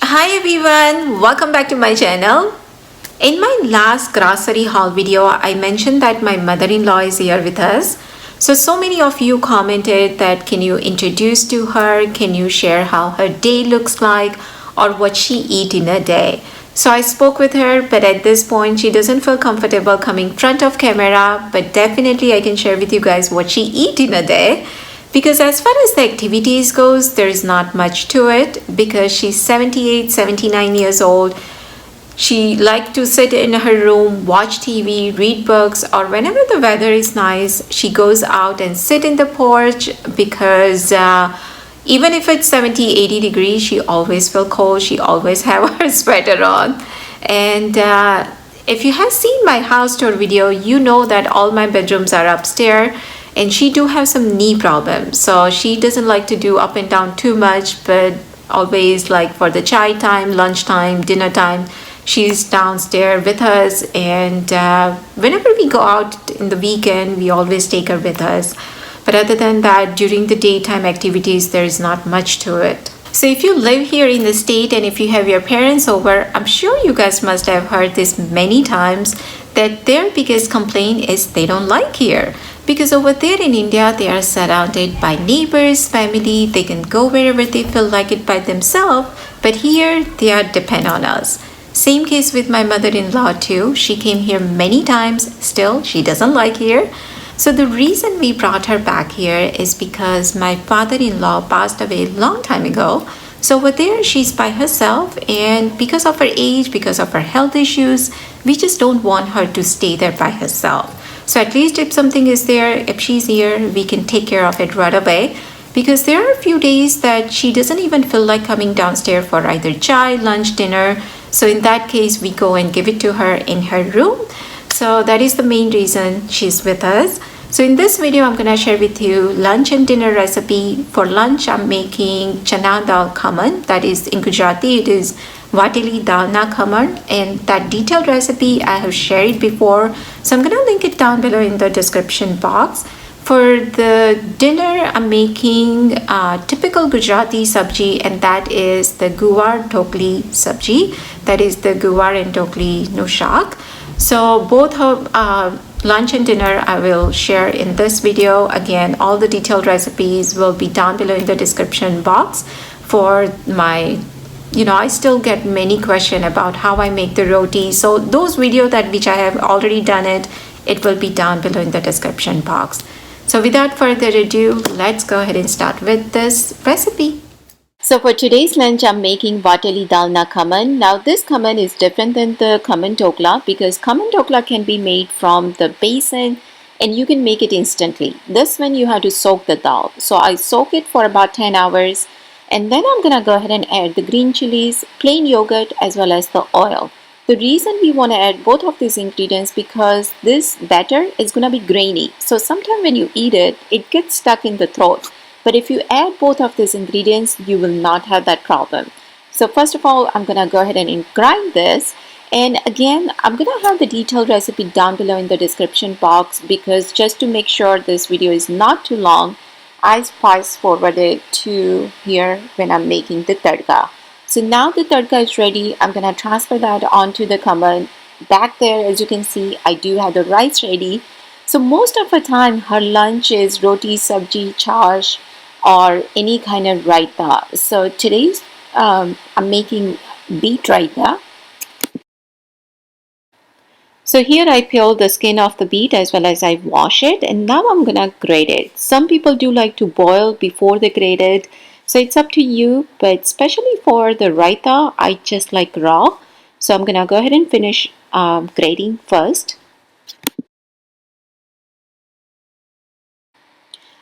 Hi everyone, welcome back to my channel. In my last grocery haul video, I mentioned that my mother-in-law is here with us. So many of you commented that can you introduce to her, can you share how her day looks like or what she eat in a day. So I spoke with her, but at this point she doesn't feel comfortable coming front of camera, but definitely I can share with you guys what she eat in a day. Because as far as the activities goes, there is not much to it because she's 78, 79 years old. She likes to sit in her room, watch TV, read books, or whenever the weather is nice, she goes out and sit in the porch because even if it's 70, 80 degrees, she always feel cold. She always have her sweater on. And if you have seen my house tour video, you know that all my bedrooms are upstairs. And she do have some knee problems, so she doesn't like to do up and down too much, but always like for the chai time, lunchtime, dinner time, she's downstairs with us. And whenever we go out in the weekend, we always take her with us. But other than that, during the daytime activities, there is not much to it. So if you live here in the state and if you have your parents over, I'm sure you guys must have heard this many times that their biggest complaint is they don't like here. Because over there in India, they are surrounded by neighbors, family, they can go wherever they feel like it by themselves. But here, they are depend on us. Same case with my mother-in-law too. She came here many times, still she doesn't like here. So the reason we brought her back here is because my father-in-law passed away a long time ago. So over there, she's by herself, and because of her age, because of her health issues, we just don't want her to stay there by herself. So at least if something is there, if she's here, we can take care of it right away. Because there are a few days that she doesn't even feel like coming downstairs for either chai, lunch, dinner. So in that case, we go and give it to her in her room. So that is the main reason she's with us. So in this video, I'm going to share with you lunch and dinner recipe. For lunch, I'm making chana dal khaman. That is in Gujarati, it is vati daal na khaman, and that detailed recipe I have shared before, so I'm gonna link it down below in the description box. For the dinner, I'm making typical Gujarati sabji, and that is the Guvar Dhokli sabji. That is the Guvar and Dhokli no Shaak. So both of lunch and dinner I will share in this video. Again, all the detailed recipes will be down below in the description box. For my I still get many questions about how I make the roti. So those videos which I have already done it will be down below in the description box. So without further ado, let's go ahead and start with this recipe. So for today's lunch, I'm making vateli dal na khaman. Now this khaman is different than the khaman dhokla because khaman dhokla can be made from the basin and you can make it instantly. This one you have to soak the dal. So I soak it for about 10 hours. And then I'm gonna go ahead and add the green chilies, plain yogurt, as well as the oil. The reason we want to add both of these ingredients because this batter is gonna be grainy. So sometimes when you eat it, it gets stuck in the throat. But if you add both of these ingredients, you will not have that problem. So first of all, I'm gonna go ahead and grind this. And again, I'm gonna have the detailed recipe down below in the description box because just to make sure this video is not too long, I fast forwarded to here when I'm making the tadka. So now the tadka is ready. I'm gonna transfer that onto the khaman. Back there, as you can see, I do have the rice ready. So most of the time, her lunch is roti, sabji, chash, or any kind of raita. So today's I'm making beet raita. So here I peel the skin off the beet as well as I wash it, and now I'm gonna grate it. Some people do like to boil before they grate it, so it's up to you, but especially for the raita, I just like raw. So I'm gonna go ahead and finish grating first.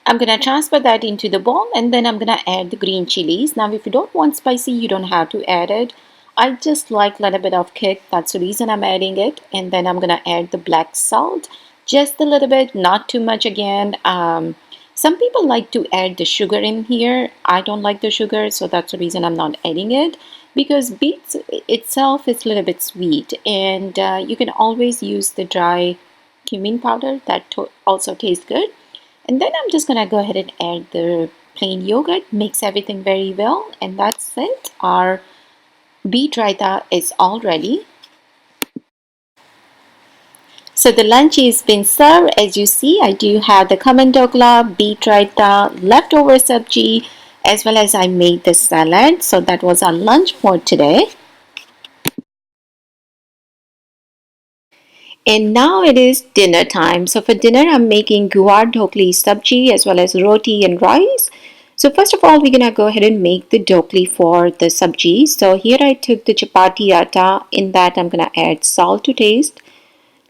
I'm gonna transfer that into the bowl and then I'm gonna add the green chilies. Now if you don't want spicy, you don't have to add it. I just like a little bit of kick, that's the reason I'm adding it. And then I'm gonna add the black salt, just a little bit, not too much again. Some people like to add the sugar in here. I don't like the sugar, so that's the reason I'm not adding it. Because beets itself is a little bit sweet, and you can always use the dry cumin powder, that also tastes good. And then I'm just gonna go ahead and add the plain yogurt, mix everything very well, and that's it. Our Beet raita is all ready. So the lunch is been served. As you see, I do have the khaman dokla, beet raita, leftover sabji, as well as I made the salad. So that was our lunch for today. And now it is dinner time. So for dinner, I'm making Guvar Dhokli sabji as well as roti and rice. So first of all, we're gonna go ahead and make the dhokli for the sabji. So here I took the chapati atta. In that, I'm gonna add salt to taste,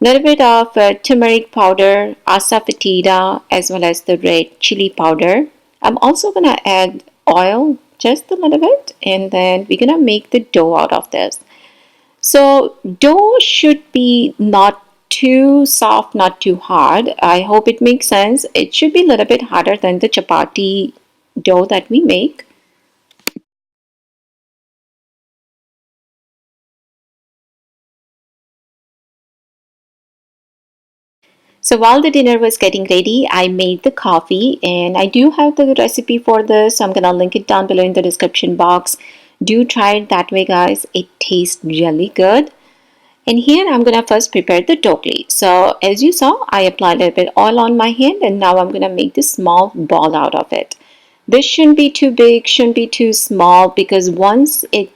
little bit of turmeric powder, asafoetida, as well as the red chili powder. I'm also gonna add oil, just a little bit, and then we're gonna make the dough out of this. So dough should be not too soft, not too hard. I hope it makes sense. It should be a little bit harder than the chapati dough that we make. So while the dinner was getting ready, I made the coffee and I do have the recipe for this. So I'm gonna link it down below in the description box. Do try it that way, guys. It tastes really good. And here I'm gonna first prepare the dhokli. So as you saw, I applied a little bit oil on my hand and now I'm gonna make this small ball out of it. This shouldn't be too big, shouldn't be too small because once it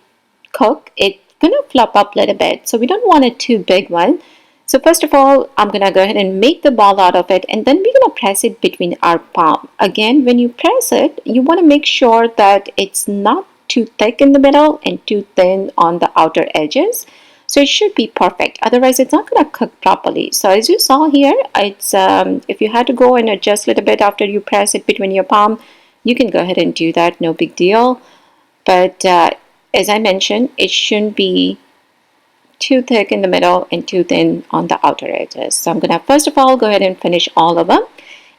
cook, it's gonna flop up a little bit. So we don't want a too big one. So first of all, I'm gonna go ahead and make the ball out of it and then we're gonna press it between our palm. Again, when you press it, you wanna make sure that it's not too thick in the middle and too thin on the outer edges. So it should be perfect. Otherwise, it's not gonna cook properly. So as you saw here, it's if you had to go and adjust a little bit after you press it between your palm, you can go ahead and do that. No big deal. But as I mentioned, it shouldn't be too thick in the middle and too thin on the outer edges. So I'm gonna first of all go ahead and finish all of them.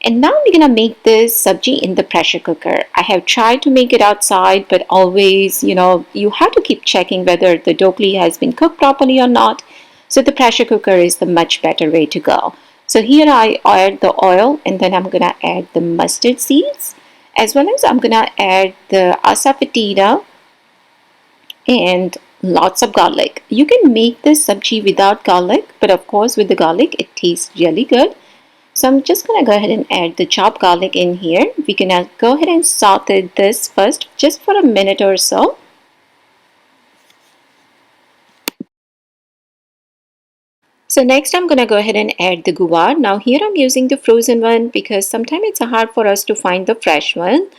And now we're gonna make this sabji in the pressure cooker. I have tried to make it outside, but always, you have to keep checking whether the dhokli has been cooked properly or not. So the pressure cooker is the much better way to go. So here I add the oil and then I'm gonna add the mustard seeds as well as I'm gonna add the asafoetida and lots of garlic. You can make this sabji without garlic, but of course with the garlic it tastes really good. So I'm just gonna go ahead and add the chopped garlic in here. We're gonna go ahead and saute this first just for a minute or so. So next I'm gonna go ahead and add the guvar. Now here I'm using the frozen one because sometimes it's hard for us to find the fresh one.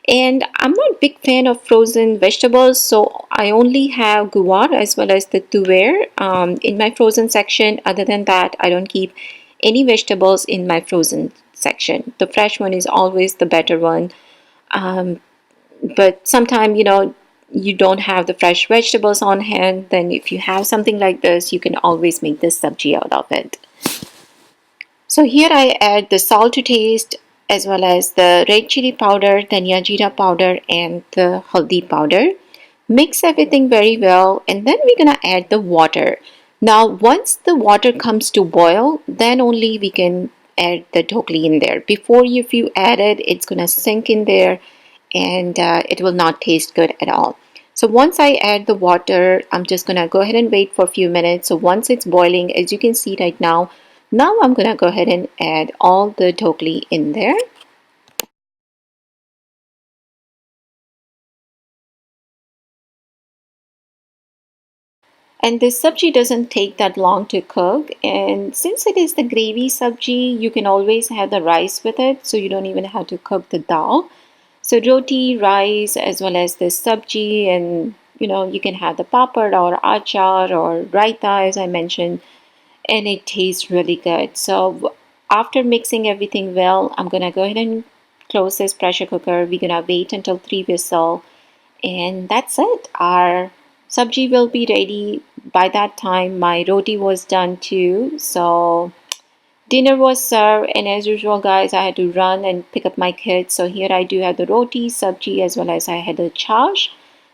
And I'm not a big fan of frozen vegetables, so I only have guvar as well as the tuver in my frozen section. Other than that, I don't keep any vegetables in my frozen section. The fresh one is always the better one. Um, but sometimes, you don't have the fresh vegetables on hand, then if you have something like this, you can always make this sabji out of it. So here I add the salt to taste as well as the red chili powder, dhania jeera powder and the haldi powder. Mix everything very well and then we're gonna add the water. Now once the water comes to boil, then only we can add the dhokli in there. Before if you add it, it's gonna sink in there and it will not taste good at all. So once I add the water, I'm just gonna go ahead and wait for a few minutes. So once it's boiling, as you can see right now, I'm gonna go ahead and add all the dhokli in there. And this sabji doesn't take that long to cook. And since it is the gravy sabji, you can always have the rice with it. So you don't even have to cook the dal. So roti, rice, as well as this sabji, and you can have the papad or achar or raita, as I mentioned, and it tastes really good. So after mixing everything well, I'm gonna go ahead and close this pressure cooker. We're gonna wait until 3 whistles, and that's it. Our sabji will be ready. By that time, my roti was done too. So dinner was served, and as usual, guys, I had to run and pick up my kids. So here I do have the roti, sabji, as well as I had the chash.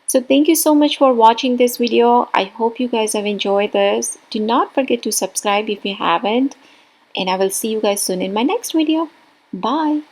So thank you so much for watching this video. I hope you guys have enjoyed this. Do not forget to subscribe if you haven't. And I will see you guys soon in my next video. Bye.